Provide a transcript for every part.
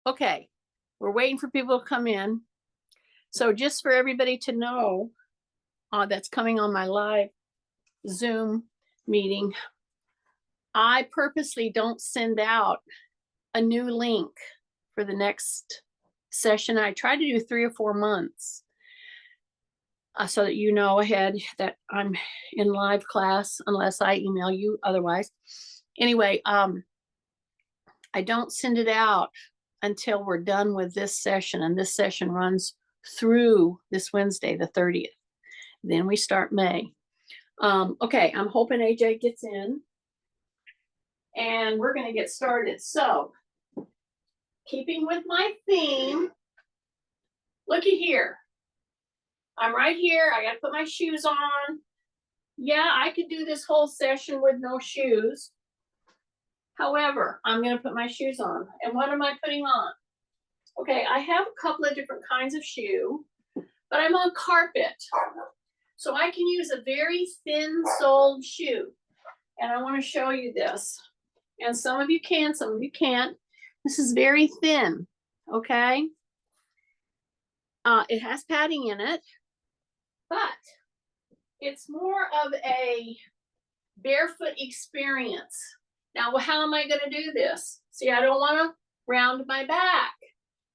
Okay, we're waiting for people to come in. So just for everybody to know, that's coming on my live Zoom meeting, I purposely don't send out a new link for the next session. I try to do 3 or 4 months so that you know ahead that I'm in live class, unless I email you otherwise. Anyway, I don't send it out until we're done with this session, and this session runs through this Wednesday, the 30th. Then we start May. Okay, I'm hoping AJ gets in, and we're going to get started. So, keeping with my theme, looky here. I'm right here. I got to put my shoes on. Yeah, I could do this whole session with no shoes. However, I'm going to put my shoes on. And what am I putting on? Okay, I have a couple of different kinds of shoe, but I'm on carpet. So I can use a very thin-soled shoe. And I want to show you this. And some of you can, some of you can't. This is very thin, okay? It has padding in it, but it's more of a barefoot experience. Now, how am I going to do this? See, I don't want to round my back.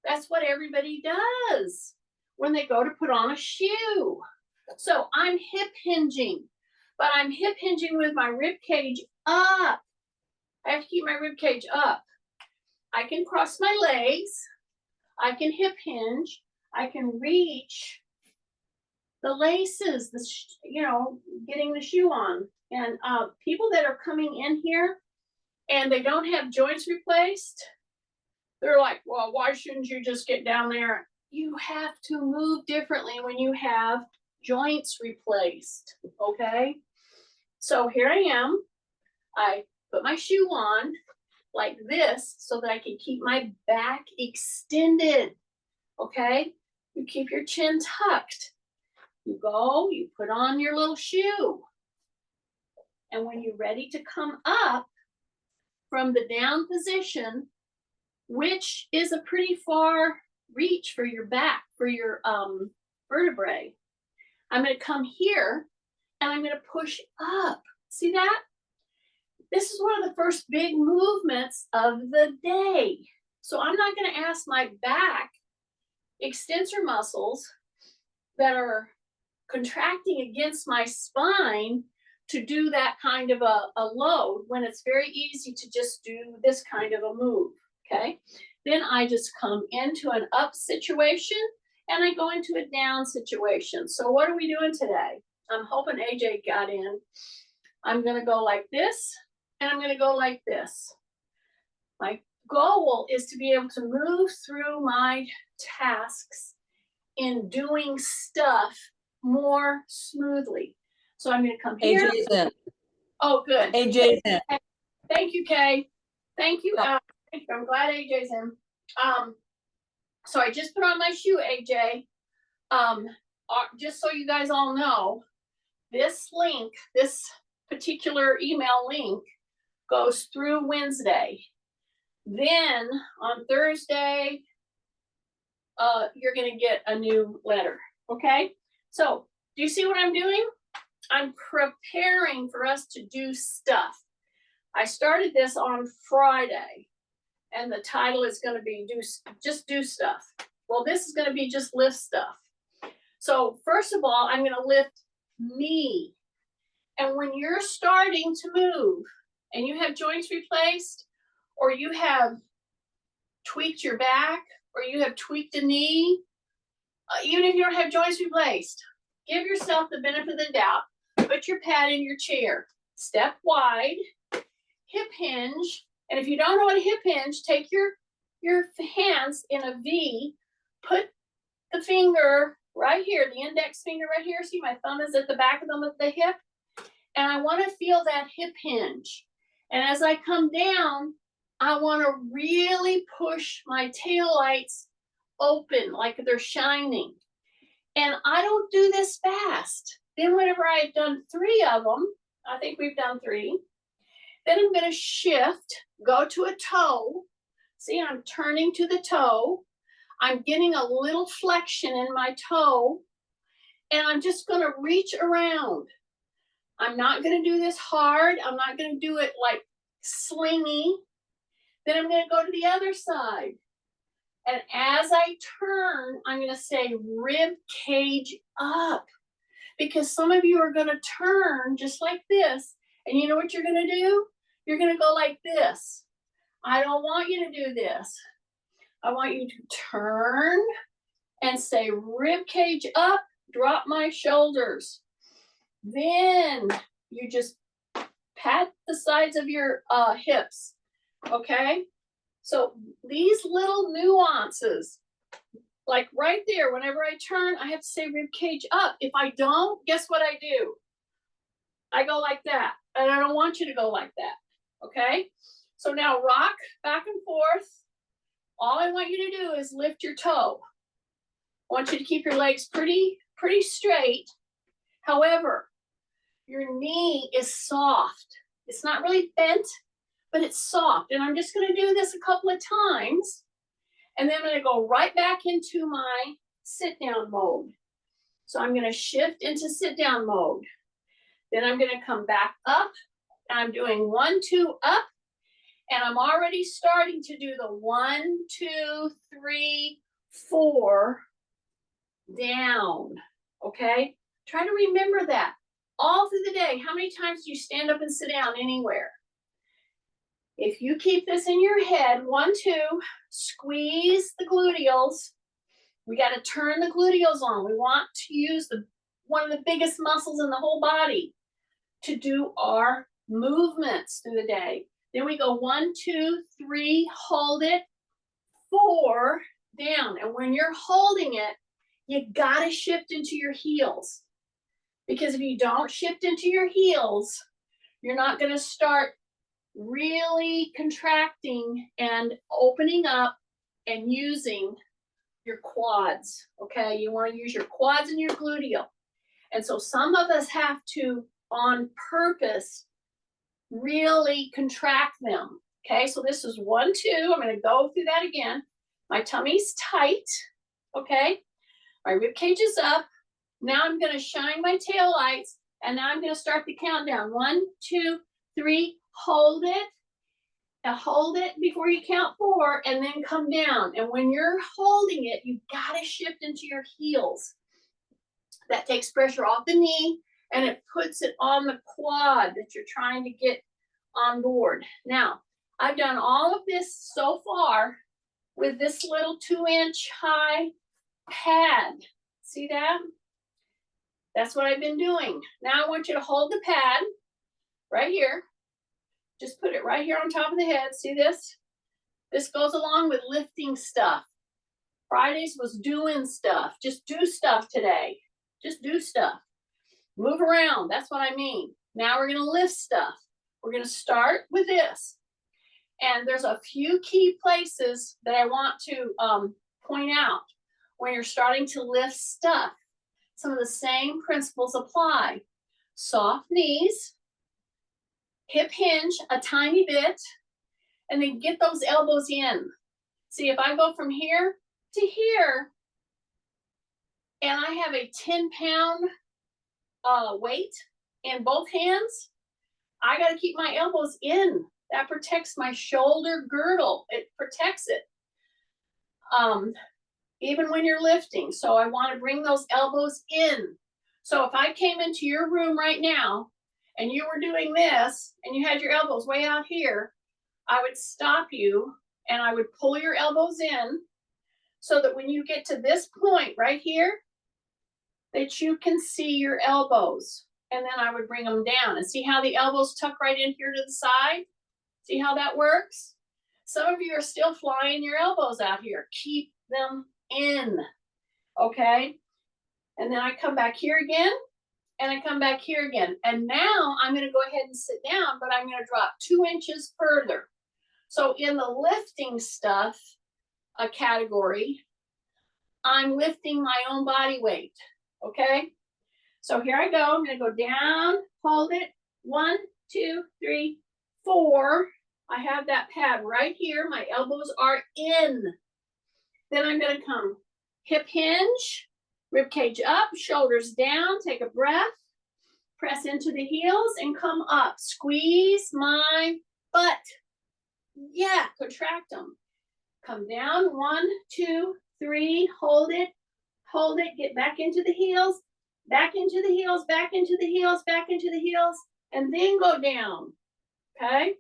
That's what everybody does when they go to put on a shoe. So I'm hip hinging, but I'm hip hinging with my rib cage up. I have to keep my rib cage up. I can cross my legs. I can hip hinge. I can reach the laces, getting the shoe on. And people that are coming in here and they don't have joints replaced, they're like, well, why shouldn't you just get down there? You have to move differently when you have joints replaced, okay? So here I am. I put my shoe on like this so that I can keep my back extended, okay? You keep your chin tucked. You go, you put on your little shoe. And when you're ready to come up from the down position, which is a pretty far reach for your back, for your vertebrae, I'm going to come here and I'm going to push up. See that? This is one of the first big movements of the day. So I'm not going to ask my back extensor muscles that are contracting against my spine to do that kind of a load when it's very easy to just do this kind of a move, okay? Then I just come into an up situation and I go into a down situation. So what are we doing today? I'm hoping AJ got in. I'm gonna go like this and I'm gonna go like this. My goal is to be able to move through my tasks in doing stuff more smoothly. So I'm going to come here. AJ's in. Oh, good. AJ's in. Thank you, Kay. Thank you. I'm glad AJ's in. So I just put on my shoe, AJ. Just so you guys all know, this link, this particular email link goes through Wednesday. Then on Thursday, you're going to get a new letter. Okay? So do you see what I'm doing? I'm preparing for us to do stuff. I started this on Friday, and the title is going to be just do stuff. Well, this is going to be just lift stuff. So first of all, I'm going to lift me. And when you're starting to move and you have joints replaced, or you have tweaked your back, or you have tweaked a knee, even if you don't have joints replaced, give yourself the benefit of the doubt. Put your pad in your chair. Step wide, hip hinge. And if you don't know what a hip hinge, take your hands in a V, put the finger right here, the index finger right here. See, my thumb is at the back of the hip. And I want to feel that hip hinge. And as I come down, I want to really push my taillights open like they're shining. And I don't do this fast. Then whenever I've done 3 of them, I think we've done 3, then I'm going to shift, go to a toe, See, I'm turning to the toe. I'm getting a little flexion in my toe, and I'm just gonna reach around. I'm not gonna do this hard. I'm not gonna do it like slingy. Then I'm gonna go to the other side. And as I turn, I'm gonna say rib cage up. Because some of you are gonna turn just like this. And you know what you're gonna do? You're gonna go like this. I don't want you to do this. I want you to turn and say rib cage up, drop my shoulders. Then you just pat the sides of your hips, okay? So these little nuances, like right there, whenever I turn, I have to say rib cage up. If I don't, guess what I do? I go like that, and I don't want you to go like that, okay? So now rock back and forth. All I want you to do is lift your toe. I want you to keep your legs pretty straight. However, your knee is soft. It's not really bent, but it's soft. And I'm just gonna do this a couple of times. And then I'm gonna go right back into my sit down mode. So I'm gonna shift into sit down mode. Then I'm gonna come back up, and I'm doing 1, 2, up. And I'm already starting to do the 1, 2, 3, 4 down, okay? Try to remember that all through the day. How many times do you stand up and sit down anywhere? If you keep this in your head, 1, 2, squeeze the gluteals. We got to turn the gluteals on. We want to use one of the biggest muscles in the whole body to do our movements through the day. Then we go 1, 2, 3, hold it, 4, down. And when you're holding it, you gotta shift into your heels. Because if you don't shift into your heels, you're not gonna start really contracting and opening up and using your quads, okay? You wanna use your quads and your gluteal. And so some of us have to, on purpose, really contract them, okay? So this is 1, 2, I'm gonna go through that again. My tummy's tight, okay? My rib cage is up. Now I'm gonna shine my tail lights, and now I'm gonna start the countdown. 1, 2, 3, hold it. Now hold it before you count 4, and then come down. And when you're holding it, you gotta shift into your heels. That takes pressure off the knee, and it puts it on the quad that you're trying to get on board. Now, I've done all of this so far with this little 2-inch high pad. See that? That's what I've been doing. Now I want you to hold the pad right here. Just put it right here on top of the head. See this? This goes along with lifting stuff. Fridays was doing stuff. Just do stuff today. Just do stuff. Move around. That's what I mean. Now we're going to lift stuff. We're going to start with this. And there's a few key places that I want to point out when you're starting to lift stuff. Some of the same principles apply. Soft knees, hip hinge a tiny bit, and then get those elbows in. See, if I go from here to here, and I have a 10-pound weight in both hands, I got to keep my elbows in. That protects my shoulder girdle. It protects it. Even when you're lifting. So I want to bring those elbows in. So if I came into your room right now and you were doing this and you had your elbows way out here, I would stop you and I would pull your elbows in so that when you get to this point right here, that you can see your elbows. And then I would bring them down. And see how the elbows tuck right in here to the side? See how that works? Some of you are still flying your elbows out here. Keep them in, okay? And then I come back here again, and I come back here again. And now I'm gonna go ahead and sit down, but I'm gonna drop 2 inches further. So in the lifting stuff category, I'm lifting my own body weight, okay? So here I go, I'm gonna go down, hold it, 1, 2, 3, 4, I have that pad right here. My elbows are in. Then I'm going to come hip hinge, rib cage up, shoulders down. Take a breath. Press into the heels and come up. Squeeze my butt. Yeah, contract them. Come down. 1, 2, 3. Hold it. Hold it. Get back into the heels. Back into the heels. Back into the heels. Back into the heels. And then go down. Okay?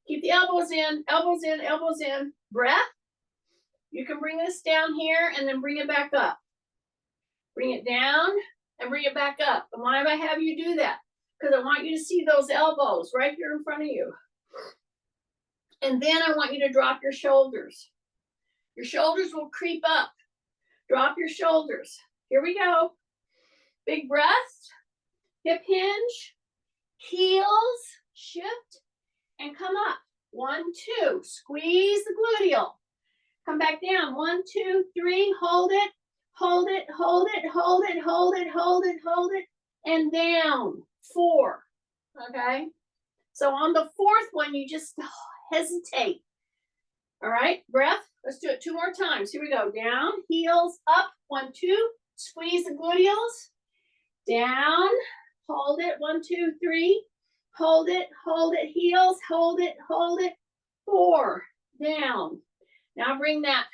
Keep the elbows in. Elbows in. Elbows in. Breath. You can bring this down here and then bring it back up. Bring it down and bring it back up. And why do I have you do that? Because I want you to see those elbows right here in front of you. And then I want you to drop your shoulders. Your shoulders will creep up. Drop your shoulders. Here we go. Big breath. Hip hinge. Heels. Shift. And come up. 1, 2. Squeeze the gluteal. Come back down. 1, 2, 3. Hold it. Hold it. Hold it. Hold it. Hold it. Hold it. Hold it. And down. 4. Okay. So on the 4th one, you just hesitate. All right. Breath. Let's do it 2 more times. Here we go. Down. Heels up. 1, 2. Squeeze the gluteals. Down. Hold it. 1, 2, 3. Hold it. Hold it. Heels. Hold it. Hold it. 4. Down. Now bring that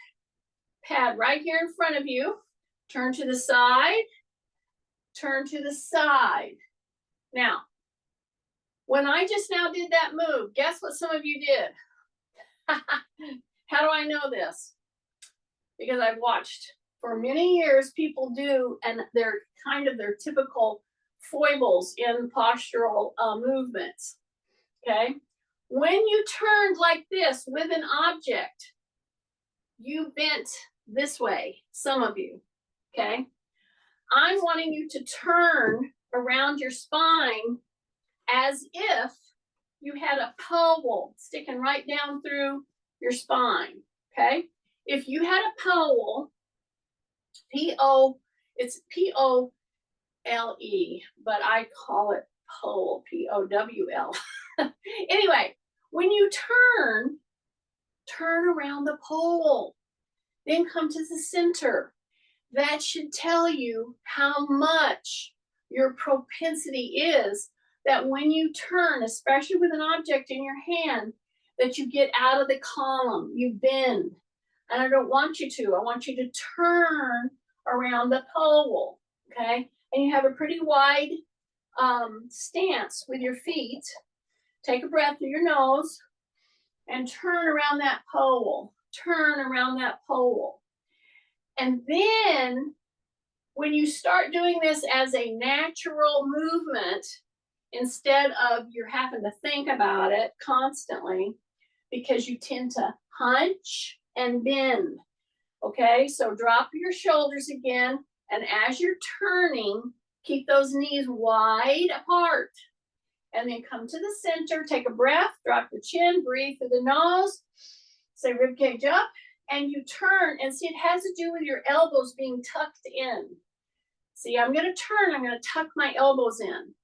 pad right here in front of you. Turn to the side. Turn to the side. Now, when I just now did that move, guess what some of you did? How do I know this? Because I've watched for many years people do, and they're kind of their typical foibles in postural movements. Okay? When you turned like this with an object, you bent this way, some of you. Okay? I'm wanting you to turn around your spine as if you had a pole sticking right down through your spine. Okay? If you had a pole, it's P-O-L-E, but I call it pole, P-O-W-L. Anyway, when you turn around the pole, then come to the center. That should tell you how much your propensity is that when you turn, especially with an object in your hand, that you get out of the column, you bend. And I don't want you to. I want you to turn around the pole, okay? And you have a pretty wide stance with your feet. Take a breath through your nose and turn around that pole. Turn around that pole. And then when you start doing this as a natural movement, instead of you're having to think about it constantly, because you tend to hunch and bend. Okay, so drop your shoulders again. And as you're turning, keep those knees wide apart. And then come to the center, take a breath, drop your chin, breathe through the nose, say rib cage up. And you turn, and see, it has to do with your elbows being tucked in. See, I'm going to turn, I'm going to tuck my elbows in.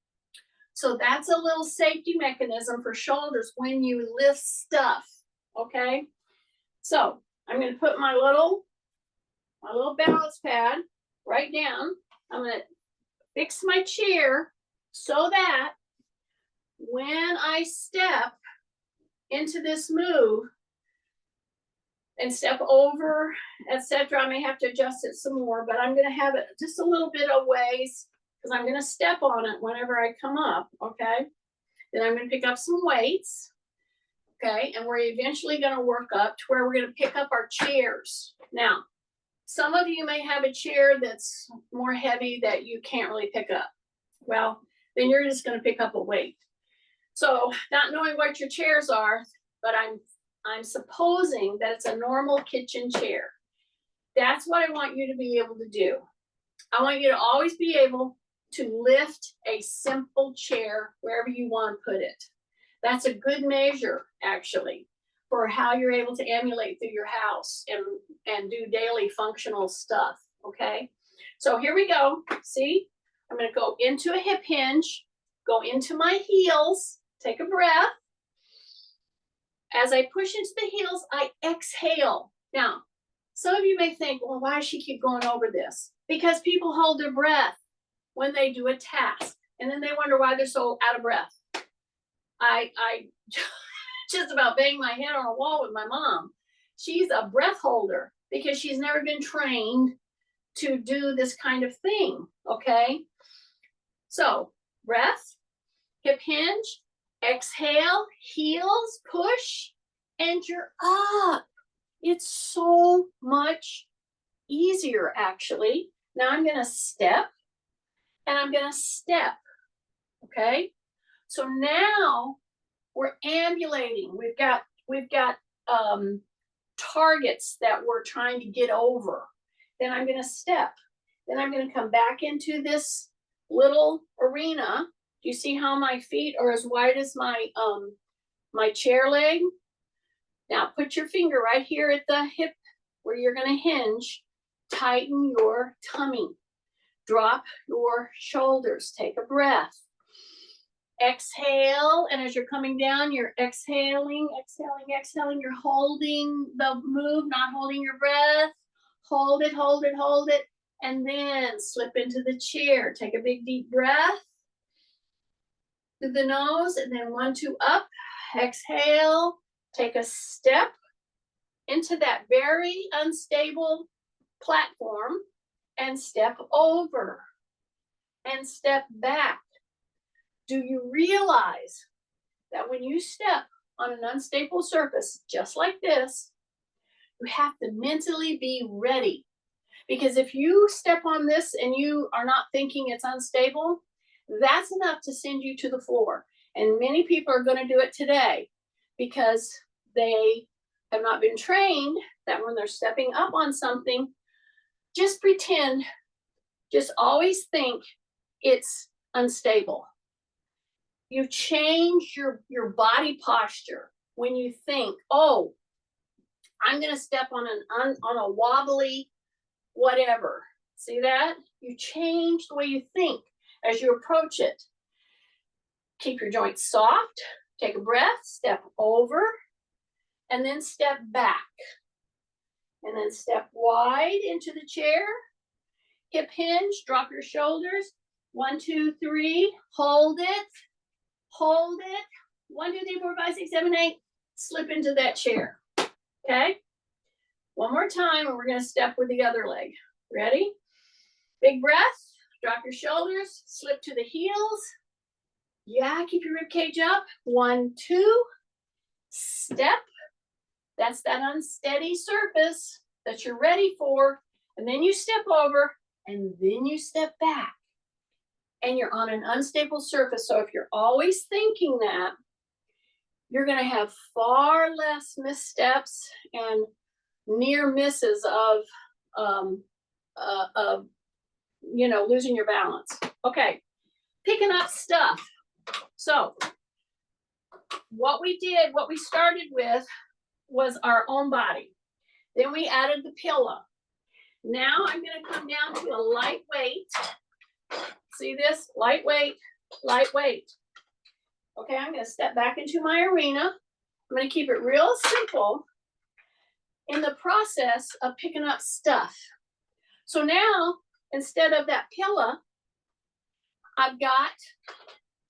So that's a little safety mechanism for shoulders when you lift stuff, okay? So I'm going to put my little balance pad right down. I'm going to fix my chair so that when I step into this move, and step over, etc. I may have to adjust it some more, but I'm going to have it just a little bit of ways because I'm going to step on it whenever I come up, okay? Then I'm going to pick up some weights, okay? And we're eventually going to work up to where we're going to pick up our chairs. Now, some of you may have a chair that's more heavy that you can't really pick up. Well, then you're just going to pick up a weight. So not knowing what your chairs are, but I'm supposing that it's a normal kitchen chair. That's what I want you to be able to do. I want you to always be able to lift a simple chair wherever you want to put it. That's a good measure, actually, for how you're able to emulate through your house and do daily functional stuff, okay? So here we go. See, I'm going to go into a hip hinge, go into my heels, take a breath. As I push into the heels, I exhale. Now, some of you may think, well, why does she keep going over this? Because people hold their breath when they do a task, and then they wonder why they're so out of breath. I just about banged my head on a wall with my mom. She's a breath holder because she's never been trained to do this kind of thing, okay? So, breath, hip hinge, exhale, heels, push, and you're up. It's so much easier, actually. Now I'm gonna step, and I'm gonna step, okay? So now we're ambulating. We've got targets that we're trying to get over. Then I'm gonna step. Then I'm gonna come back into this little arena. Do you see how my feet are as wide as my chair leg? Now put your finger right here at the hip where you're gonna hinge. Tighten your tummy. Drop your shoulders. Take a breath. Exhale, and as you're coming down, you're exhaling, exhaling, exhaling. You're holding the move, not holding your breath. Hold it, hold it, hold it, and then slip into the chair. Take a big deep breath through the nose, and then 1, 2, up. Exhale, take a step into that very unstable platform, and step over, and step back. Do you realize that when you step on an unstable surface, just like this, you have to mentally be ready? Because if you step on this and you are not thinking it's unstable, that's enough to send you to the floor. And many people are going to do it today because they have not been trained that when they're stepping up on something, just pretend, just always think it's unstable. You change your body posture when you think, oh, I'm going to step on a wobbly whatever. See that? You change the way you think as you approach it. Keep your joints soft. Take a breath. Step over. And then step back. And then step wide into the chair. Hip hinge. Drop your shoulders. 1, 2, 3. Hold it. Hold it. 1, 2, 3, 4, 5, 6, 7, 8. Slip into that chair. Okay? One more time, and we're going to step with the other leg. Ready? Big breath. Drop your shoulders. Slip to the heels. Yeah, keep your rib cage up. 1, 2. Step. That's that unsteady surface that you're ready for. And then you step over, and then you step back. And you're on an unstable surface. So if you're always thinking that, you're going to have far less missteps and near misses of losing your balance. Okay, picking up stuff. So what we started with was our own body. Then we added the pillow. Now I'm going to come down to a lightweight. See this? Lightweight, lightweight. Okay, I'm going to step back into my arena. I'm going to keep it real simple in the process of picking up stuff. So now, instead of that pillow, I've got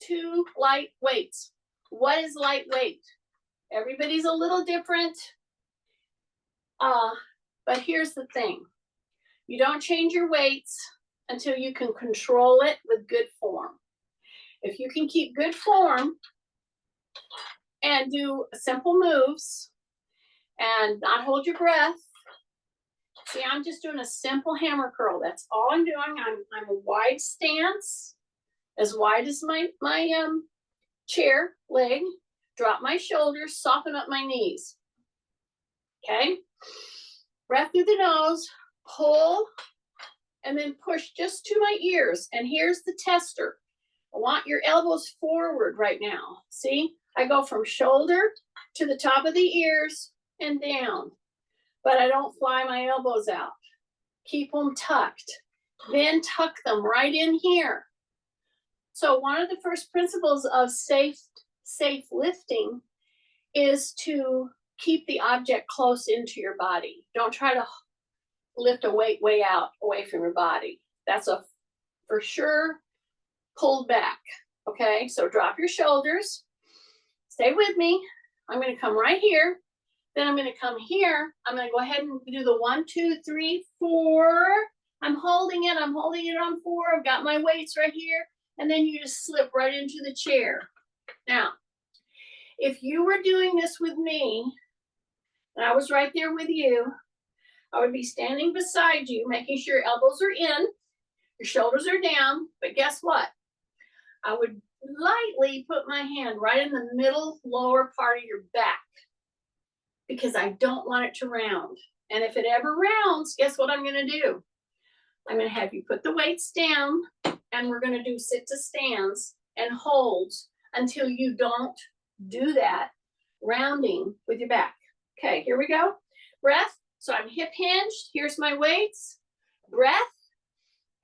2 light weights. What is lightweight? Everybody's a little different. But here's the thing. You don't change your weights until you can control it with good form. If you can keep good form and do simple moves and not hold your breath. See, I'm just doing a simple hammer curl. That's all I'm doing. I'm a wide stance, as wide as my chair leg. Drop my shoulders, soften up my knees. Okay? Breath through the nose, pull, and then push just to my ears. And here's the tester. I want your elbows forward right now. See? I go from shoulder to the top of the ears and down. But I don't fly my elbows out. Keep them tucked. Then tuck them right in here. So one of the first principles of safe lifting is to keep the object close into your body. Don't try to lift a weight way out away from your body. That's a for sure pulled back. Okay, so drop your shoulders. Stay with me. I'm going to come right here. Then I'm going to come here. I'm going to go ahead and do the 1, 2, 3, 4. I'm holding it. I'm holding it on 4. I've got my weights right here. And then you just slip right into the chair. Now, if you were doing this with me, and I was right there with you, I would be standing beside you, making sure your elbows are in, your shoulders are down. But guess what? I would lightly put my hand right in the middle lower part of your back because I don't want it to round. And if it ever rounds, guess what I'm going to do? I'm going to have you put the weights down and we're going to do sit to stands and holds until you don't do that rounding with your back. Okay, here we go. Breath. So I'm hip hinged. Here's my weights. Breath.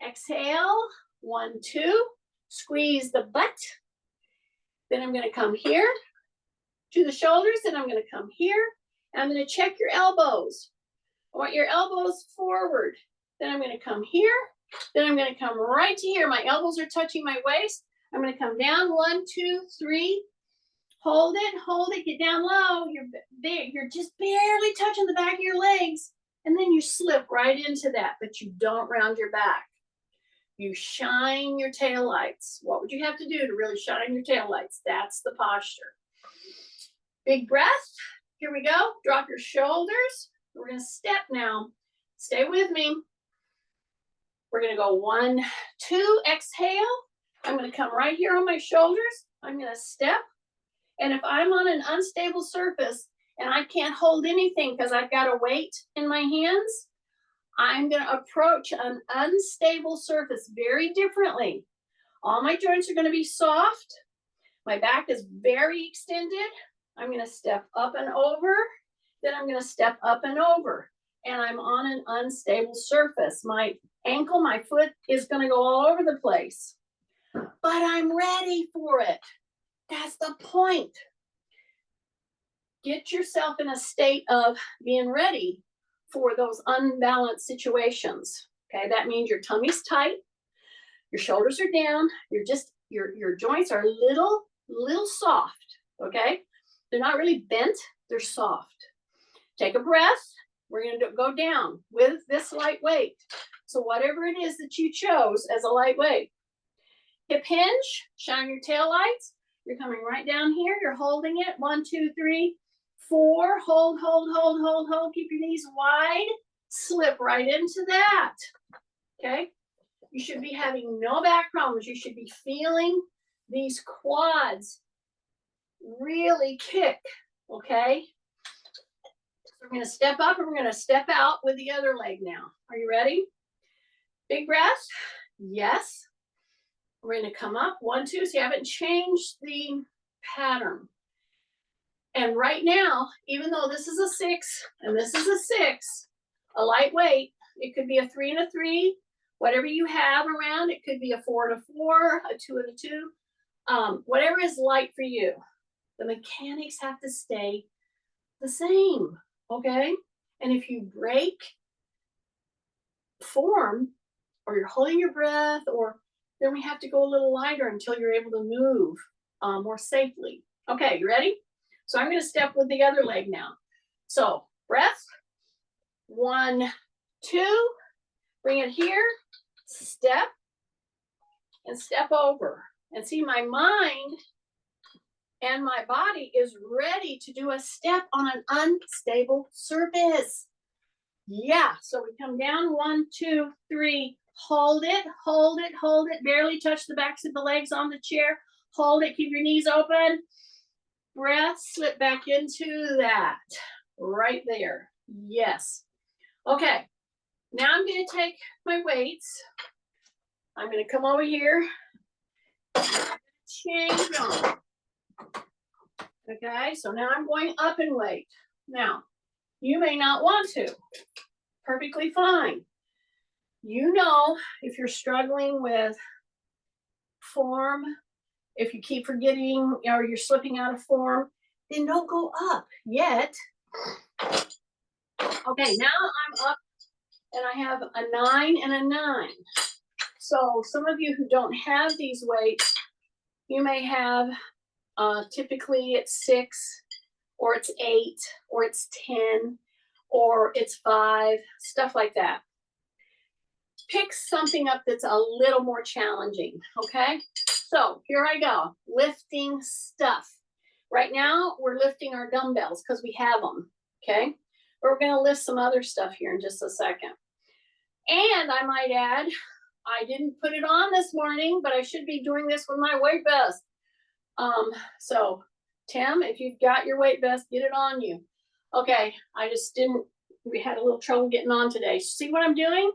Exhale. 1, 2. Squeeze the butt. Then I'm going to come here to the shoulders. Then I'm going to come here. And I'm going to check your elbows. I want your elbows forward. Then I'm going to come here. Then I'm going to come right to here. My elbows are touching my waist. I'm going to come down. 1, 2, 3. Hold it, get down low. You're just barely touching the back of your legs. And then you slip right into that, but you don't round your back. You shine your taillights. What would you have to do to really shine your taillights? That's the posture. Big breath. Here we go. Drop your shoulders. We're going to step now. Stay with me. We're going to go 1, 2, exhale. I'm going to come right here on my shoulders. I'm going to step. And if I'm on an unstable surface and I can't hold anything because I've got a weight in my hands, I'm going to approach an unstable surface very differently. All my joints are going to be soft. My back is very extended. I'm going to step up and over. Then I'm going to step up and over. And I'm on an unstable surface. My ankle, my foot is going to go all over the place. But I'm ready for it. That's the point. Get yourself in a state of being ready for those unbalanced situations. Okay, that means your tummy's tight, your shoulders are down, your joints are little soft. Okay, they're not really bent, they're soft. Take a breath. We're going to go down with this light weight. So whatever it is that you chose as a light weight. Hip hinge, shine your tail lights. You're coming right down here. You're holding it. 1, 2, 3, 4. Hold. Keep your knees wide. Slip right into that. Okay? You should be having no back problems. You should be feeling these quads really kick. Okay? So we're going to step up and we're going to step out with the other leg now. Are you ready? Big breath. Yes. We're going to come up. 1, 2. So you haven't changed the pattern. And right now, even though this is a 6 and this is a 6, a light weight, it could be a 3 and a 3, whatever you have around. It could be a 4 and a 4, a 2 and a 2, whatever is light for you. The mechanics have to stay the same, okay? And if you break form, or you're holding your breath, or then we have to go a little lighter until you're able to move more safely. Okay, you ready? So I'm going to step with the other leg now. So breath. 1, 2. Bring it here. Step. And step over. And see, my mind and my body is ready to do a step on an unstable surface. Yeah, so we come down. 1, 2, 3. Hold it. Barely touch the backs of the legs on the chair. Hold it. Keep your knees open. Breath. Slip back into that. Right there. Yes. Okay. Now I'm going to take my weights. I'm going to come over here. Change on. Okay. So now I'm going up in weight. Now, you may not want to. Perfectly fine. You know, if you're struggling with form, if you keep forgetting or you're slipping out of form, then don't go up yet. Okay, now I'm up and I have a 9 and a 9. So some of you who don't have these weights, you may have typically it's 6 or it's 8 or it's 10 or it's 5, stuff like that. Pick something up that's a little more challenging, okay? So here I go, lifting stuff. Right now, we're lifting our dumbbells because we have them, okay? But we're gonna lift some other stuff here in just a second. And I might add, I didn't put it on this morning, but I should be doing this with my weight vest. So Tim, if you've got your weight vest, get it on you. Okay, I just didn't, we had a little trouble getting on today. See what I'm doing?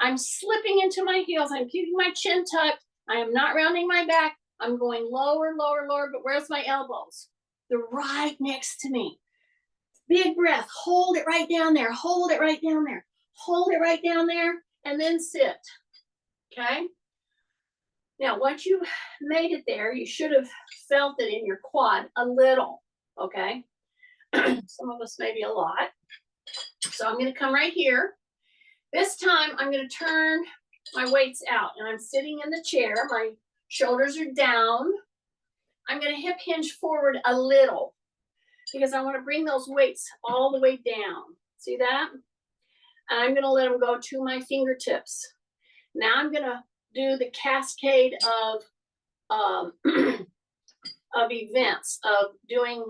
I'm slipping into my heels. I'm keeping my chin tucked. I am not rounding my back. I'm going lower, lower, lower, but where's my elbows? They're right next to me. Big breath, hold it right down there, hold it right down there, hold it right down there, and then sit, okay? Now, once you made it there, you should have felt it in your quad a little, okay? Some of us maybe a lot. So I'm gonna come right here. This time, I'm gonna turn my weights out, and I'm sitting in the chair, my shoulders are down. I'm gonna hip hinge forward a little because I wanna bring those weights all the way down. See that? And I'm gonna let them go to my fingertips. Now I'm gonna do the cascade of of events of doing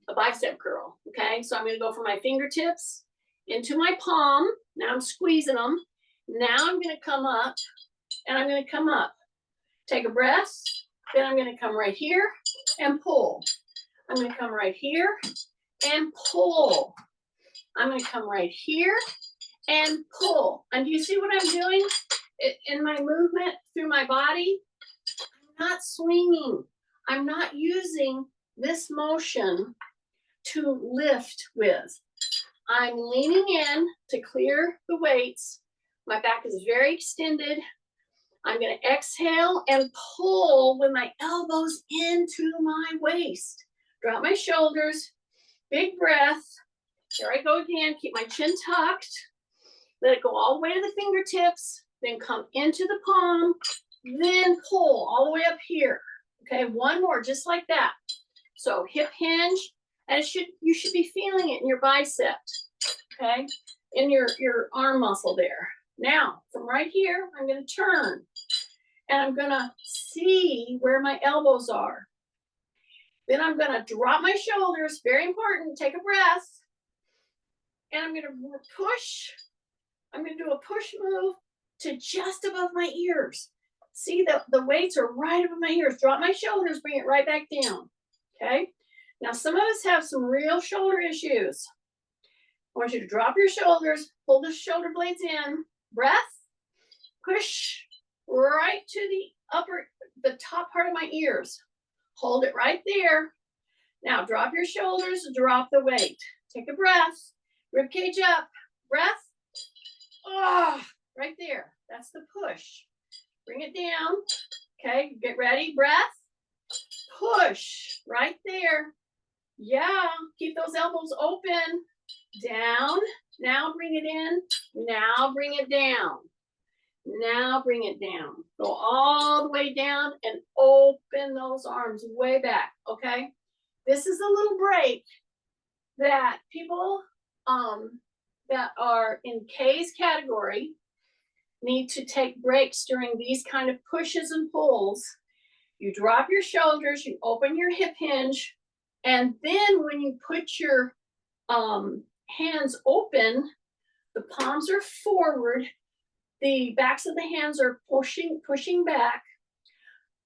a bicep curl, okay? So I'm gonna go from my fingertips into my palm. Now I'm squeezing them. Now I'm gonna come up and I'm gonna come up. Take a breath, then I'm gonna come right here and pull. I'm gonna come right here and pull. I'm gonna come right here and pull. And do you see what I'm doing? In my movement through my body, I'm not swinging. I'm not using this motion to lift with. I'm leaning in to clear the weights. My back is very extended. I'm going to exhale and pull with my elbows into my waist. Drop my shoulders, big breath. Here I go again, keep my chin tucked. Let it go all the way to the fingertips, then come into the palm, then pull all the way up here. Okay, one more, just like that. So hip hinge, and you should be feeling it in your bicep, okay, in your arm muscle there. Now, from right here, I'm gonna turn, and I'm gonna see where my elbows are. Then I'm gonna drop my shoulders, very important, take a breath, and I'm gonna push. I'm gonna do a push move to just above my ears. See, the weights are right above my ears. Drop my shoulders, bring it right back down, okay? Now, some of us have some real shoulder issues. I want you to drop your shoulders, pull the shoulder blades in, breath, push right to the top part of my ears. Hold it right there. Now, drop your shoulders, drop the weight. Take a breath, rib cage up, breath. Oh, right there. That's the push. Bring it down. Okay, get ready. Breath. Push right there. Yeah, keep those elbows open. Down. Now bring it in. Now bring it down. Now bring it down. Go all the way down and open those arms way back. Okay, this is a little break that people that are in K's category need to take breaks during these kind of pushes and pulls. You drop your shoulders, you open your hip hinge, and then when you put your hands open, the palms are forward, the backs of the hands are pushing back.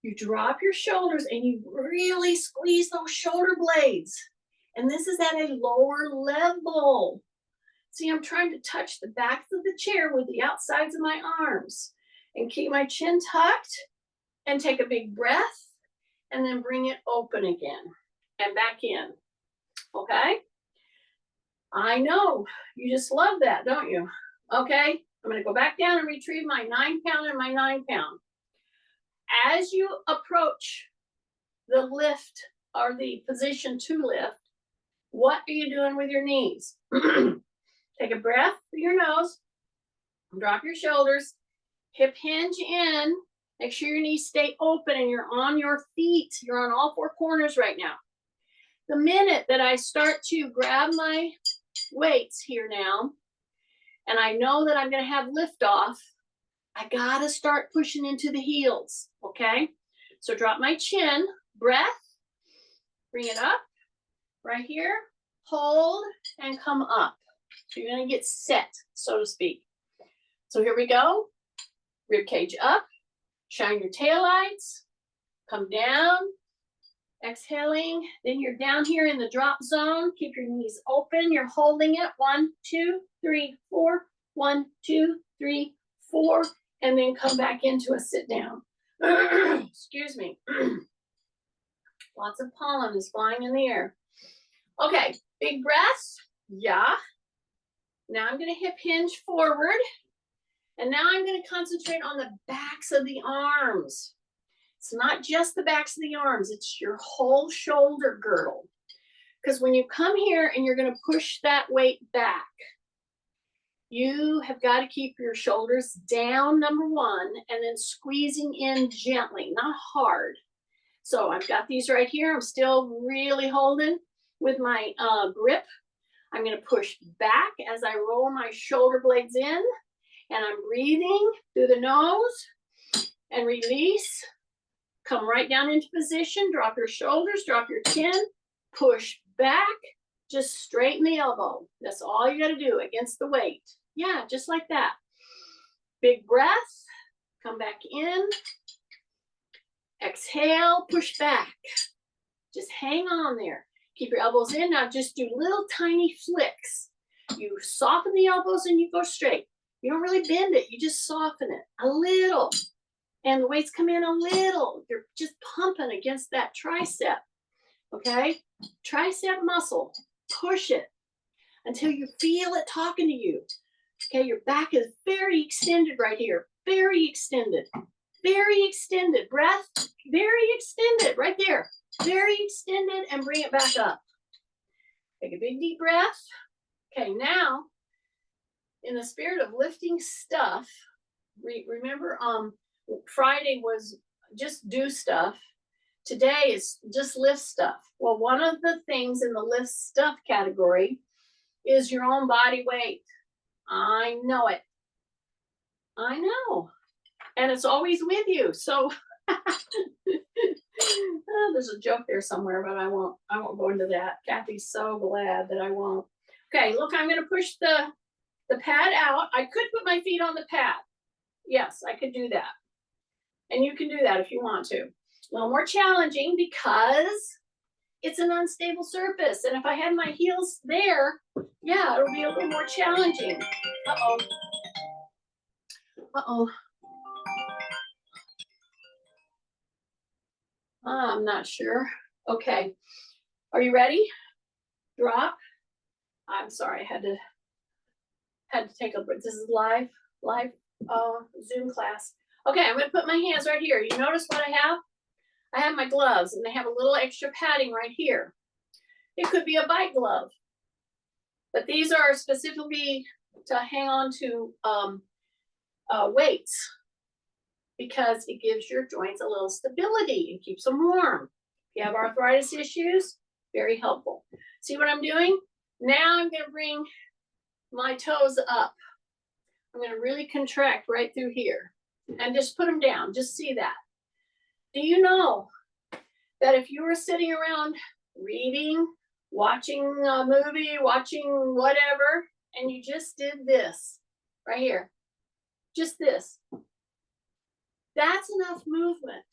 You drop your shoulders and you really squeeze those shoulder blades. And this is at a lower level. See, I'm trying to touch the backs of the chair with the outsides of my arms and keep my chin tucked and take a big breath and then bring it open again and back in, okay? I know, you just love that, don't you? Okay, I'm gonna go back down and retrieve my 9-pound and my 9-pound. As you approach the lift or the position to lift, what are you doing with your knees? Take a breath through your nose, drop your shoulders, hip hinge in, make sure your knees stay open and you're on your feet. You're on all four corners right now. The minute that I start to grab my weights here now, and I know that I'm gonna have lift off, I gotta start pushing into the heels, okay? So drop my chin, breath, bring it up, right here, hold, and come up. So you're gonna get set, so to speak. So here we go, rib cage up, shine your taillights, come down, exhaling, then you're down here in the drop zone. Keep your knees open, you're holding it, 1, 2, 3, 4, 1, 2, 3, 4, and then come back into a sit down. Excuse me. Lots of pollen is flying in the air. Okay, big breaths, yeah. Now I'm gonna hip hinge forward, and now I'm gonna concentrate on the backs of the arms. It's not just the backs of the arms, it's your whole shoulder girdle. Because when you come here and you're gonna push that weight back, you have got to keep your shoulders down, number one, and then squeezing in gently, not hard. So I've got these right here. I'm still really holding with my grip. I'm gonna push back as I roll my shoulder blades in, and I'm breathing through the nose and release. Come right down into position, drop your shoulders, drop your chin, push back, just straighten the elbow. That's all you gotta do against the weight. Yeah, just like that. Big breath, come back in, exhale, push back. Just hang on there. Keep your elbows in, now just do little tiny flicks. You soften the elbows and you go straight. You don't really bend it, you just soften it a little. And the weights come in a little. You're just pumping against that tricep, okay? Tricep muscle, push it until you feel it talking to you. Okay, your back is very extended right here, very extended, breath, very extended, right there, very extended, and bring it back up. Take a big deep breath. Okay, now, in the spirit of lifting stuff, remember Friday was just do stuff. Today is just lift stuff. Well, one of the things in the lift stuff category is your own body weight. I know it. I know. And it's always with you. So there's a joke there somewhere, but I won't go into that. Kathy's so glad that I won't. Okay, look, I'm gonna push the pad out. I could put my feet on the pad. Yes, I could do that. And you can do that if you want to. A little more challenging because it's an unstable surface. And if I had my heels there, yeah, it'll be a little more challenging. Uh-oh. Uh-oh. I'm not sure. Okay. Are you ready? Drop. I'm sorry, I had to take a break. This is live Zoom class. Okay, I'm gonna put my hands right here. You notice what I have? I have my gloves and they have a little extra padding right here. It could be a bike glove, but these are specifically to hang on to weights because it gives your joints a little stability and keeps them warm. If you have arthritis issues, very helpful. See what I'm doing? Now I'm gonna bring my toes up. I'm gonna really contract right through here and just put them down, just see that. Do you know that if you were sitting around reading, watching a movie, watching whatever, and you just did this right here, just this, that's enough movement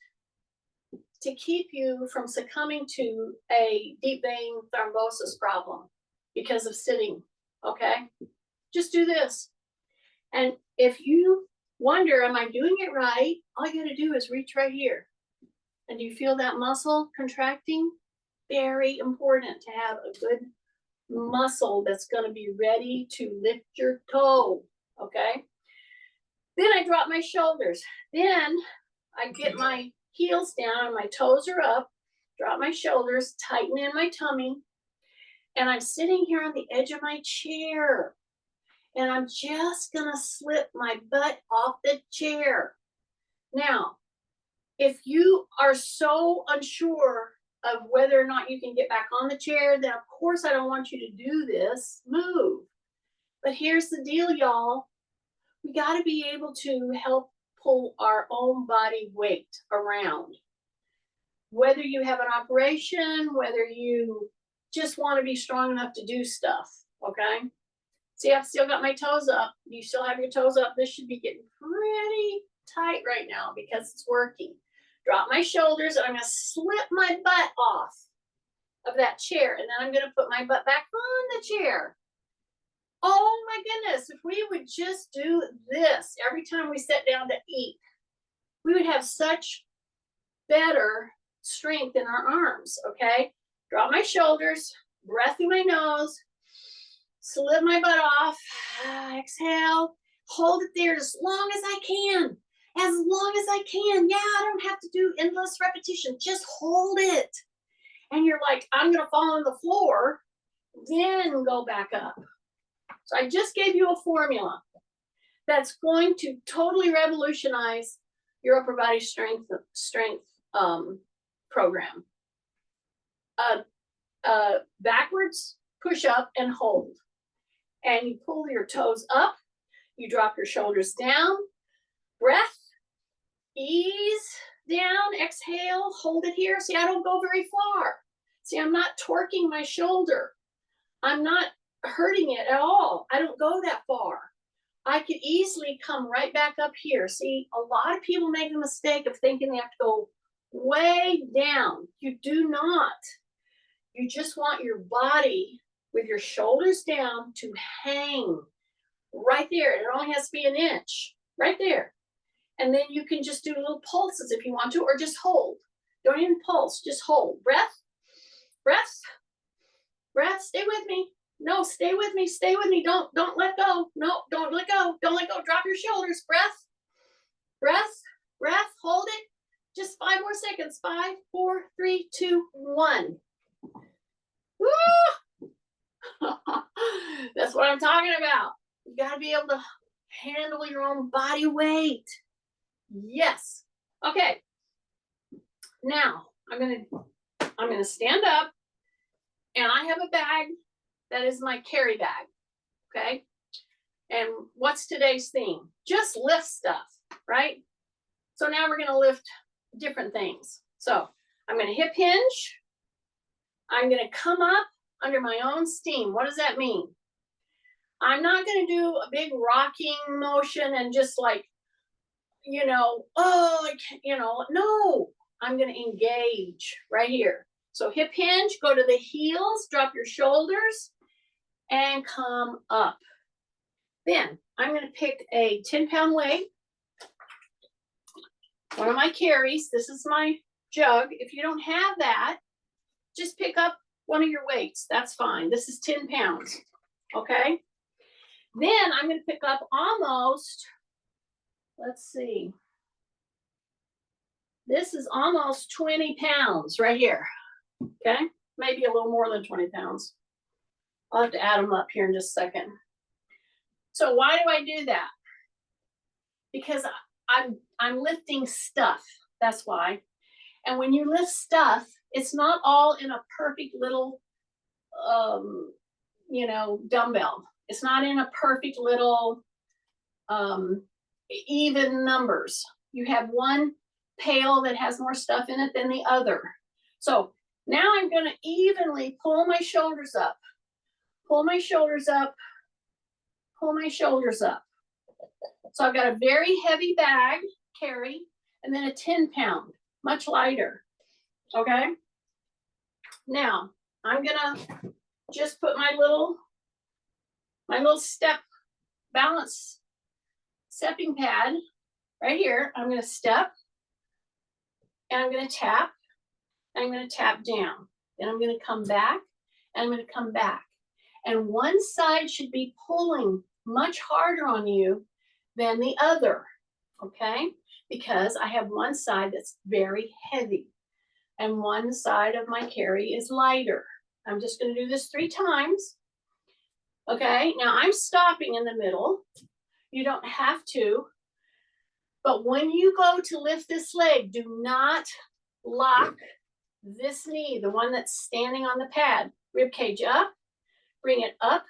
to keep you from succumbing to a deep vein thrombosis problem because of sitting, okay? Just do this. And if you wonder, am I doing it right? All you gotta do is reach right here. And do you feel that muscle contracting? Very important to have a good muscle that's gonna be ready to lift your toe, okay? Then I drop my shoulders. Then I get my heels down and my toes are up. drop my shoulders, tighten in my tummy, and I'm sitting here on the edge of my chair. And I'm just gonna slip my butt off the chair. Now, if you are so unsure of whether or not you can get back on the chair, then of course I don't want you to do this move. But here's the deal, y'all. We got to be able to help pull our own body weight around. Whether you have an operation, whether you just want to be strong enough to do stuff, okay? See, I've still got my toes up. You still have your toes up. This should be getting pretty tight right now because it's working. Drop my shoulders, and I'm going to slip my butt off of that chair, and then I'm going to put my butt back on the chair. Oh my goodness, if we would just do this every time we sit down to eat, we would have such better strength in our arms, okay? Drop my shoulders, breath through my nose, slip my butt off, exhale, hold it there as long as I can. As long as I can. Yeah, I don't have to do endless repetition. Just hold it. And you're like, I'm going to fall on the floor, then go back up. So I just gave you a formula that's going to totally revolutionize your upper body strength program. Backwards, push up and hold. And you pull your toes up, you drop your shoulders down, breath, ease down, exhale, hold it here. See, I don't go very far. See, I'm not torquing my shoulder. I'm not hurting it at all. I don't go that far. I could easily come right back up here. See, a lot of people make the mistake of thinking they have to go way down. You do not. You just want your body with your shoulders down to hang right there. It only has to be an inch, right there. And then you can just do little pulses if you want to, or just hold. Don't even pulse, just hold. Breath, breath, breath. Stay with me. No, stay with me. Stay with me. Don't let go. No, don't let go. Don't let go. Drop your shoulders. Breath, breath, breath. Hold it. Just 5 more seconds. 5, 4, 3, 2, 1. Woo! That's what I'm talking about. You got to be able to handle your own body weight. Yes. Okay. Now I'm gonna stand up, and I have a bag that is my carry bag. Okay. And what's today's theme? Just lift stuff, right? So now we're gonna lift different things. So I'm gonna hip hinge. I'm gonna come up under my own steam. What does that mean? I'm not gonna do a big rocking motion and just like, no, I'm going to engage right here. So hip hinge, go to the heels, drop your shoulders, and come up. Then I'm going to pick a 10-pound weight, one of my carries. This is my jug. If you don't have that, just pick up one of your weights. That's fine. This is 10 pounds. Okay. Then I'm going to pick up almost, let's see. This is almost 20 pounds right here. Okay. Maybe a little more than 20 pounds. I'll have to add them up here in just a second. So why do I do that? Because I'm lifting stuff. That's why. And when you lift stuff, it's not all in a perfect little, dumbbell. It's not in a perfect little even numbers. You have one pail that has more stuff in it than the other. So now I'm going to evenly pull my shoulders up, pull my shoulders up, pull my shoulders up. So I've got a very heavy bag carry, and then a 10-pound, much lighter. Okay. Now I'm going to just put my little step balance stepping pad right here. I'm going to step, and I'm going to tap, and I'm going to tap down. Then I'm going to come back, and I'm going to come back. And one side should be pulling much harder on you than the other, okay? Because I have one side that's very heavy. and one side of my carry is lighter. I'm just going to do this 3 times. Okay, now I'm stopping in the middle. You don't have to. But when you go to lift this leg, do not lock this knee, the one that's standing on the pad. Rib cage up, bring it up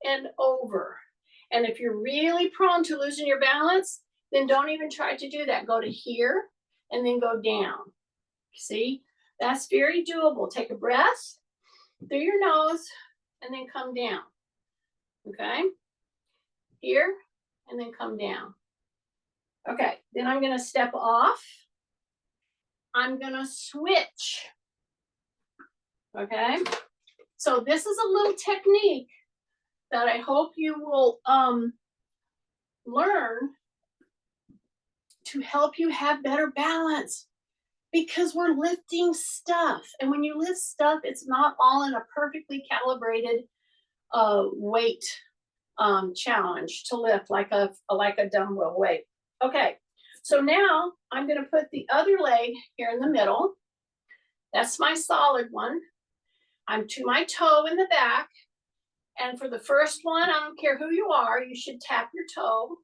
and over. And if you're really prone to losing your balance, then don't even try to do that. Go to here and then go down. See, that's very doable. Take a breath through your nose and then come down. Okay, here and then come down. Okay, then I'm going to step off. I'm going to switch. Okay, so this is a little technique that I hope you will learn to help you have better balance, because we're lifting stuff. And when you lift stuff, it's not all in a perfectly calibrated weight challenge to lift like a dumbbell weight. Okay, so now I'm going to put the other leg here in the middle. That's my solid one. I'm to my toe in the back. And for the first one, I don't care who you are, you should tap your toe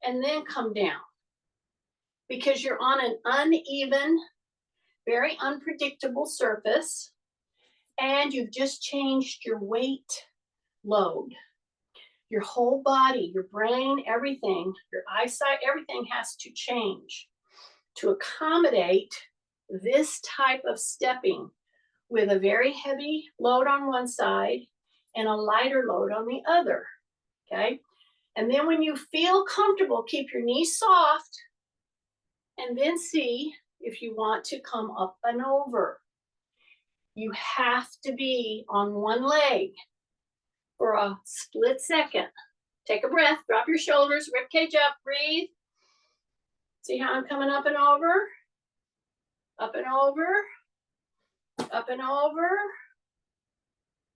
and then come down, because you're on an uneven, very unpredictable surface, and you've just changed your weight load. Your whole body, your brain, everything, your eyesight, everything has to change to accommodate this type of stepping with a very heavy load on one side and a lighter load on the other, okay? And then when you feel comfortable, keep your knees soft and then see if you want to come up and over. You have to be on one leg for a split second. Take a breath, drop your shoulders, rib cage up, breathe. See how I'm coming up and over? Up and over, up and over,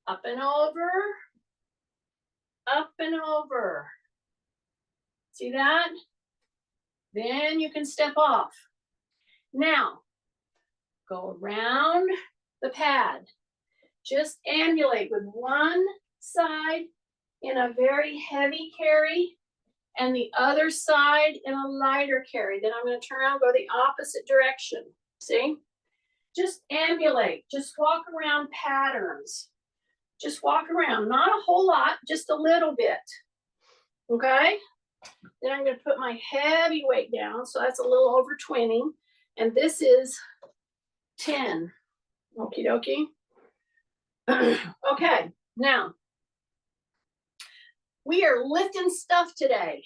up and over, up and over. See that? Then you can step off. Now, go around the pad. Just ambulate with one side in a very heavy carry and the other side in a lighter carry. Then I'm going to turn around, go the opposite direction. See? Just ambulate. Just walk around patterns. Just walk around. Not a whole lot, just a little bit. Okay? Then I'm going to put my heavy weight down. So that's a little over 20. And this is 10. Okie dokie. Okay, now we are lifting stuff today.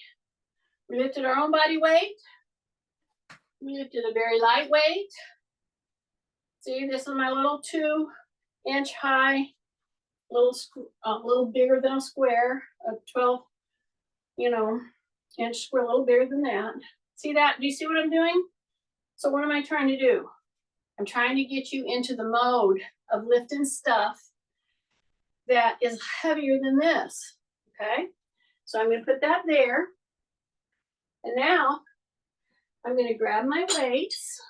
We lifted our own body weight. We lifted a very light weight. See, this is my little 2-inch high, little bigger than a square, a 12, inch square, a little bigger than that. See that? Do you see what I'm doing? So what am I trying to do? I'm trying to get you into the mode of lifting stuff that is heavier than this, okay? So I'm going to put that there. And now I'm going to grab my weights,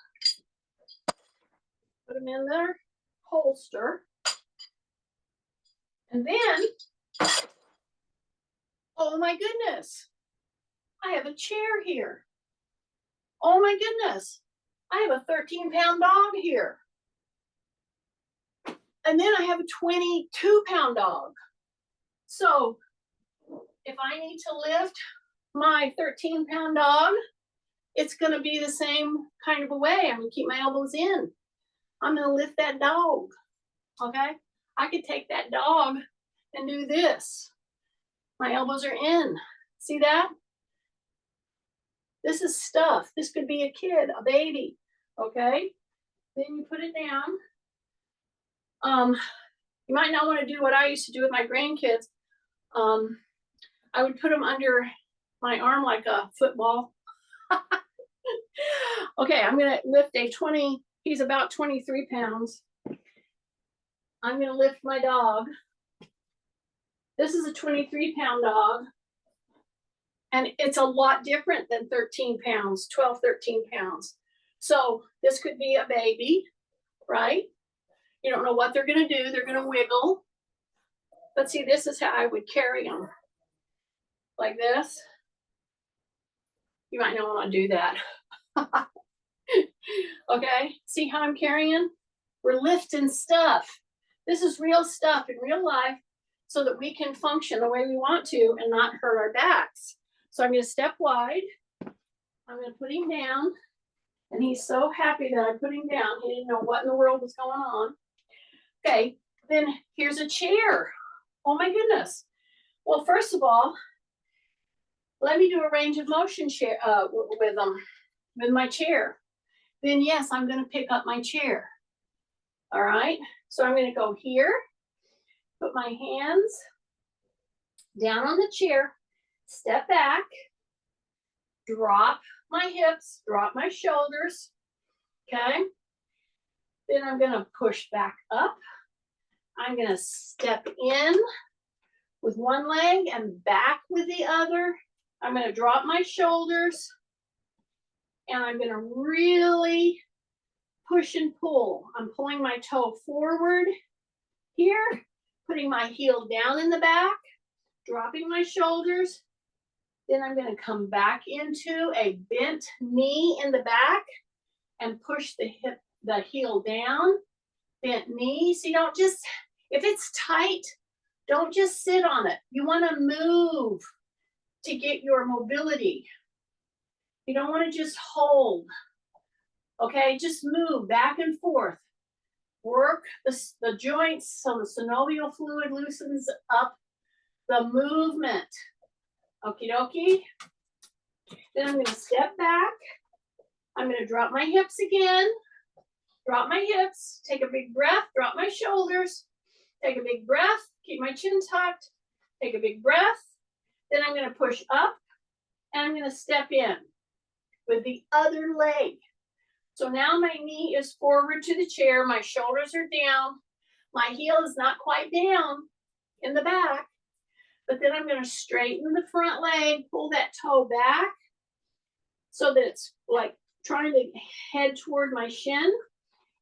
put them in their holster. And then, oh my goodness, I have a chair here. Oh my goodness, I have a 13-pound dog here. And then I have a 22-pound dog. So if I need to lift my 13-pound dog, it's going to be the same kind of a way. I'm going to keep my elbows in. I'm going to lift that dog, okay? I could take that dog and do this. My elbows are in. See that? This is stuff. This could be a kid, a baby, okay? Then you put it down. You might not want to do what I used to do with my grandkids. I would put them under my arm like a football. Okay, I'm going to lift he's about 23 pounds. I'm going to lift my dog. This is a 23-pound dog. And it's a lot different than 13 pounds, 12, 13 pounds. So this could be a baby, right? You don't know what they're gonna do, they're gonna wiggle. But see, this is how I would carry them. Like this. You might not wanna do that. Okay, see how I'm carrying? We're lifting stuff. This is real stuff in real life so that we can function the way we want to and not hurt our backs. So I'm gonna step wide. I'm gonna put him down. And he's so happy that I put him down. He didn't know what in the world was going on. Okay, then here's a chair. Oh my goodness. Well, first of all, let me do a range of motion chair with my chair. Then yes, I'm gonna pick up my chair. All right, so I'm gonna go here, put my hands down on the chair, step back, drop my hips, drop my shoulders, okay? Then I'm gonna push back up. I'm gonna step in with one leg and back with the other. I'm gonna drop my shoulders and I'm gonna really push and pull. I'm pulling my toe forward here, putting my heel down in the back, dropping my shoulders. Then I'm gonna come back into a bent knee in the back and push the heel down, bent knee. So you don't just, if it's tight, don't just sit on it. You wanna move to get your mobility. You don't wanna just hold. Okay, just move back and forth. Work the joints so the synovial fluid loosens up the movement. Okie dokie. Then I'm gonna step back. I'm gonna drop my hips again. Drop my hips, take a big breath, drop my shoulders, take a big breath, keep my chin tucked, take a big breath. Then I'm gonna push up and I'm gonna step in with the other leg. So now my knee is forward to the chair, my shoulders are down, my heel is not quite down in the back, but then I'm gonna straighten the front leg, pull that toe back so that it's like trying to head toward my shin,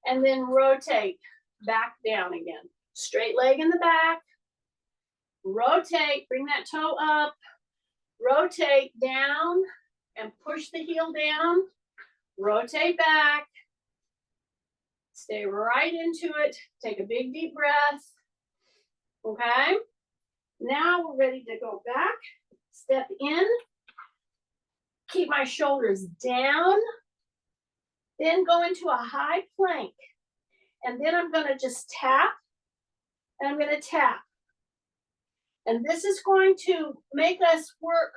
and then rotate back down again. Straight leg in the back, rotate, bring that toe up, rotate down and push the heel down, rotate back, stay right into it, take a big deep breath, okay? Now we're ready to go back, step in, keep my shoulders down, then go into a high plank. And then I'm gonna just tap, and I'm gonna tap. And this is going to make us work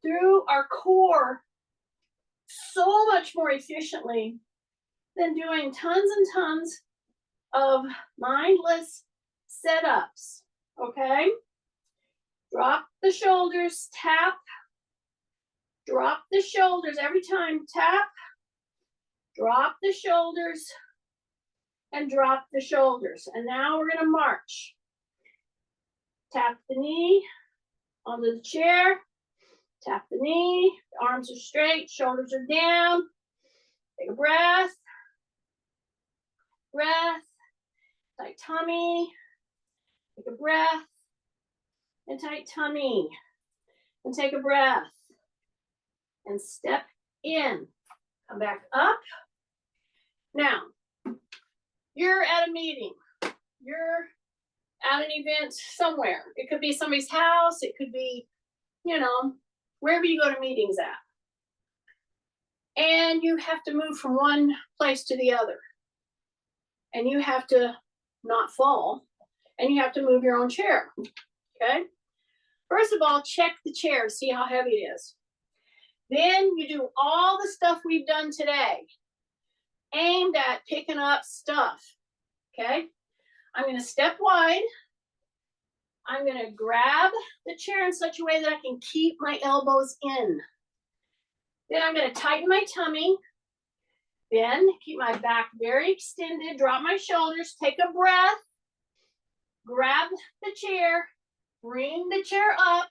through our core so much more efficiently than doing tons and tons of mindless setups, okay? Drop the shoulders, tap, drop the shoulders every time, tap, drop the shoulders, and drop the shoulders. And now we're gonna march. Tap the knee onto the chair, tap the knee, the arms are straight, shoulders are down. Take a breath, breath, tight tummy, take a breath, and tight tummy, and take a breath, and step in, come back up. Now, you're at a meeting, you're at an event somewhere. It could be somebody's house, it could be, you know, wherever you go to meetings at. And you have to move from one place to the other. And you have to not fall, and you have to move your own chair, okay? First of all, check the chair to see how heavy it is. Then you do all the stuff we've done today, aimed at picking up stuff, okay? I'm gonna step wide. I'm gonna grab the chair in such a way that I can keep my elbows in. Then I'm gonna tighten my tummy. Then keep my back very extended, drop my shoulders, take a breath, grab the chair, bring the chair up,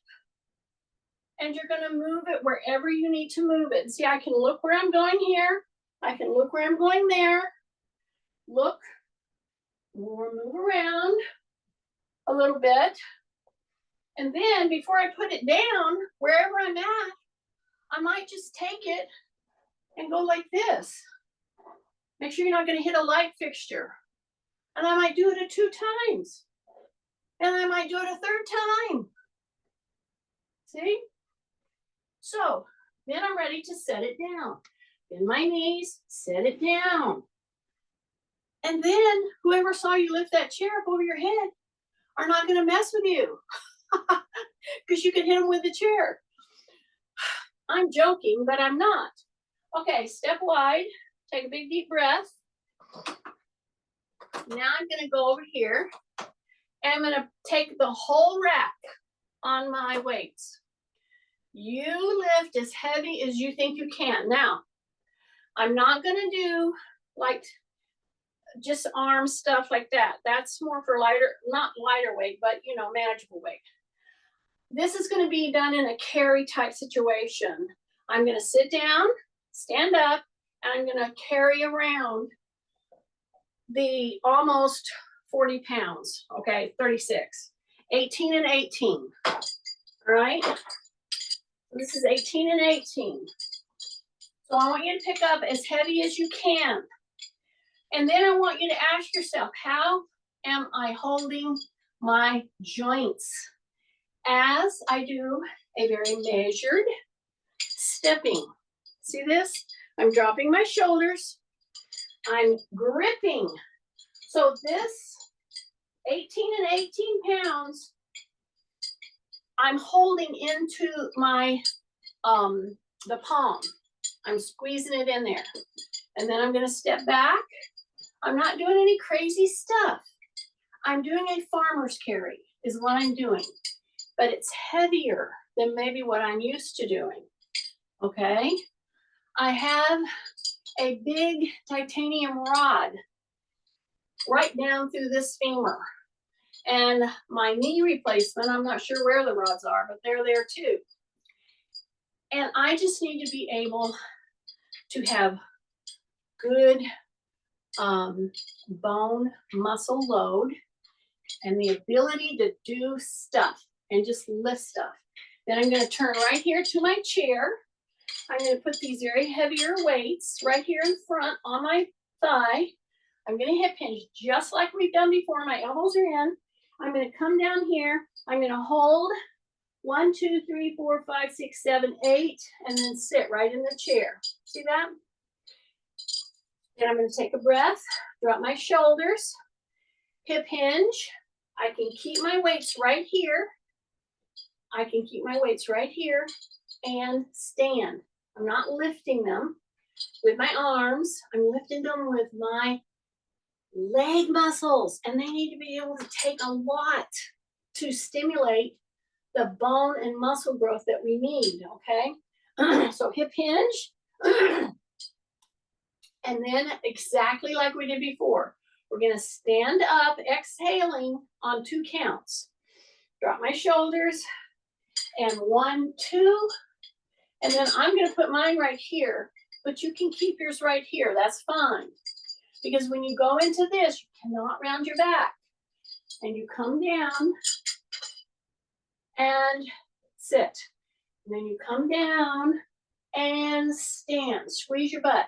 and you're gonna move it wherever you need to move it. See, I can look where I'm going here. I can look where I'm going there. look, we'll move around a little bit. And then before I put it down, wherever I'm at, I might just take it and go like this. Make sure you're not going to hit a light fixture. And I might do it 2 times. And I might do it a 3rd time. See? So then I'm ready to set it down. Bend my knees, set it down. And then whoever saw you lift that chair up over your head are not going to mess with you. Because you can hit them with the chair. I'm joking, but I'm not. Okay, step wide. Take a big deep breath. Now I'm going to go over here. And I'm going to take the whole rack on my weights. You lift as heavy as you think you can. Now, I'm not going to do like just arm stuff like that. That's more for lighter, not lighter weight, but you know, manageable weight. This is going to be done in a carry type situation. I'm going to sit down, stand up, and I'm going to carry around the almost 40 pounds. Okay, 36, 18 and 18. All right. This is 18 and 18. So I want you to pick up as heavy as you can. And then I want you to ask yourself, how am I holding my joints? As I do a very measured stepping. See this? I'm dropping my shoulders. I'm gripping. So this 18 and 18 pounds, I'm holding into my, the palm. I'm squeezing it in there. And then I'm going to step back. I'm not doing any crazy stuff. I'm doing a farmer's carry is what I'm doing. But it's heavier than maybe what I'm used to doing. Okay? I have a big titanium rod right down through this femur. And my knee replacement, I'm not sure where the rods are, but they're there too. And I just need to be able to have good bone muscle load and the ability to do stuff and just lift stuff. Then I'm going to turn right here to my chair. I'm going to put these very heavier weights right here in front on my thigh. I'm going to hip hinge just like we've done before. My elbows are in. I'm going to come down here. I'm going to hold 1, 2, 3, 4, 5, 6, 7, 8, and then sit right in the chair. See that? Then I'm going to take a breath, drop my shoulders, hip hinge. I can keep my weights right here. I can keep my weights right here and stand. I'm not lifting them with my arms. I'm lifting them with my leg muscles, and they need to be able to take a lot to stimulate the bone and muscle growth that we need, okay? So hip hinge, and then exactly like we did before, we're gonna stand up, exhaling on 2 counts. Drop my shoulders, and 1, 2, and then I'm gonna put mine right here, but you can keep yours right here, that's fine. Because when you go into this, you cannot round your back. And you come down and sit. And then you come down and stand. Squeeze your butt.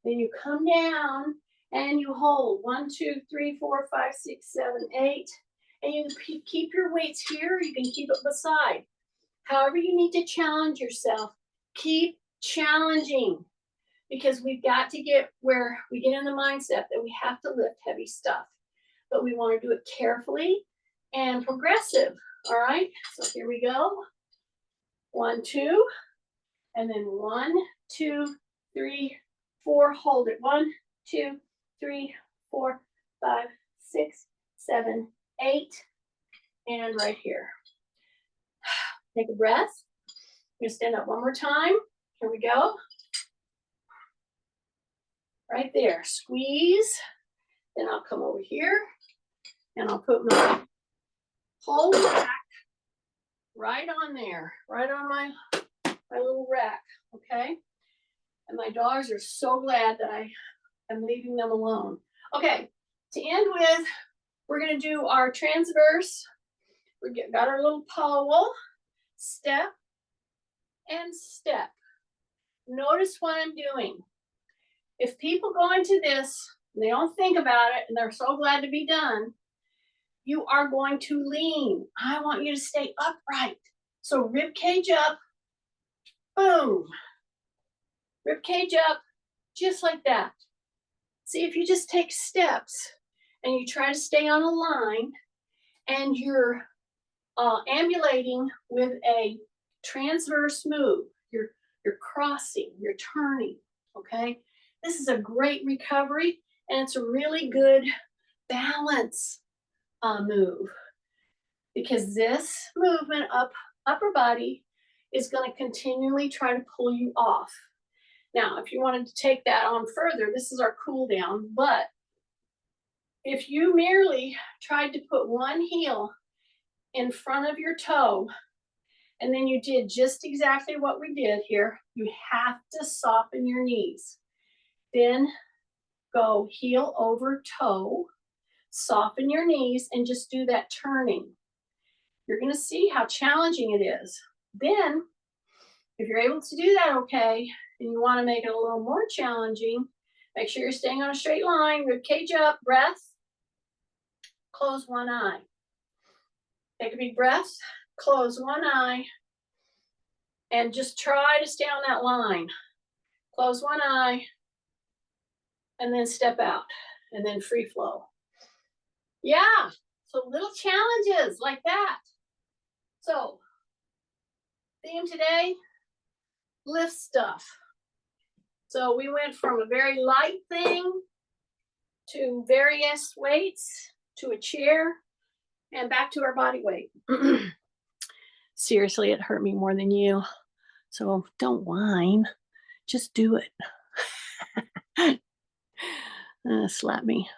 Then you come down and you hold 1, 2, 3, 4, 5, 6, 7, 8. And you keep your weights here. You can keep it beside. However you need to challenge yourself, keep challenging. Because we've got to get where we get in the mindset that we have to lift heavy stuff. But we want to do it carefully and progressive. All right, so here we go. 1, 2, and then 1, 2, 3, 4. Hold it. 1, 2, 3, 4, 5, 6, 7, 8, and right here. Take a breath. I'm going to stand up one more time. Here we go. Right there, squeeze. Then I'll come over here and I'll put my whole rack right on there, right on my little rack, okay? And my dogs are so glad that I am leaving them alone. Okay, to end with, we're gonna do our transverse. Got our little pole, step and step. Notice what I'm doing. If people go into this, and they don't think about it, and they're so glad to be done, you are going to lean. I want you to stay upright. So rib cage up, boom. Rib cage up, just like that. See, if you just take steps and you try to stay on a line and you're ambulating with a transverse move, you're crossing, you're turning, okay? This is a great recovery and it's a really good balance move because this movement upper body is going to continually try to pull you off. Now, if you wanted to take that on further, this is our cool down, but if you merely tried to put one heel in front of your toe, and then you did just exactly what we did here, you have to soften your knees. Then go heel over toe, soften your knees, and just do that turning. You're gonna see how challenging it is. Then, if you're able to do that okay, and you wanna make it a little more challenging, make sure you're staying on a straight line, rib cage up, breath, close one eye. Take a big breath, close one eye, and just try to stay on that line. Close one eye, and then step out, and then free flow. Yeah, so little challenges like that. So, theme today, lift stuff. So we went from a very light thing to various weights, to a chair, and back to our body weight. Seriously, it hurt me more than you. So don't whine, just do it. Slap me.